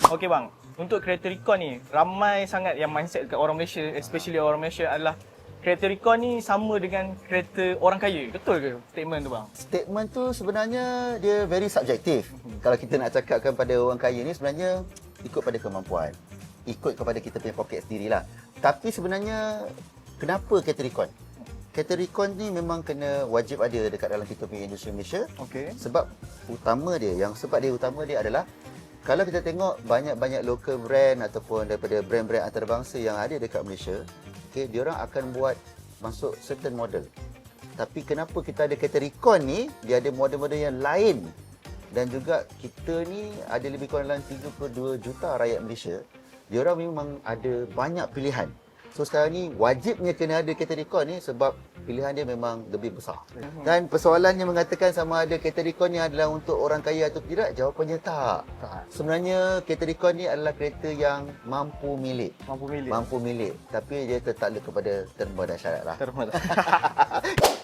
Okey bang, untuk kereta Recon ni, ramai sangat yang mindset dekat orang Malaysia, especially orang Malaysia adalah kereta Recon ni sama dengan kereta orang kaya. Betul ke statement tu bang? Statement tu sebenarnya dia very subjektif. Kalau kita nak cakapkan pada orang kaya ni sebenarnya ikut pada kemampuan. Ikut kepada kita punya poket sendirilah. Tapi sebenarnya kenapa kereta Recon? Kereta Recon ni memang kena wajib ada dekat dalam kita punya industri Malaysia. Okey. Sebab sebab dia utama dia adalah kalau kita tengok banyak-banyak local brand ataupun daripada brand-brand antarabangsa yang ada dekat Malaysia, okey, diorang akan buat masuk certain model. Tapi kenapa kita ada kereta Recon ni, dia ada model-model yang lain. Dan juga kita ni ada lebih kurang dalam 32 juta rakyat Malaysia. Diorang memang ada banyak pilihan. So sekarang ni wajibnya kena ada kereta Recon ni sebab pilihan dia memang lebih besar. Dan persoalannya mengatakan sama ada kereta Recon ni adalah untuk orang kaya atau tidak, jawapannya tak. Sebenarnya kereta Recon ni adalah kereta yang mampu milik. Mampu milik. Mampu milik. Tapi dia tertakluk kepada terma dan syarat lah. Terima kasih.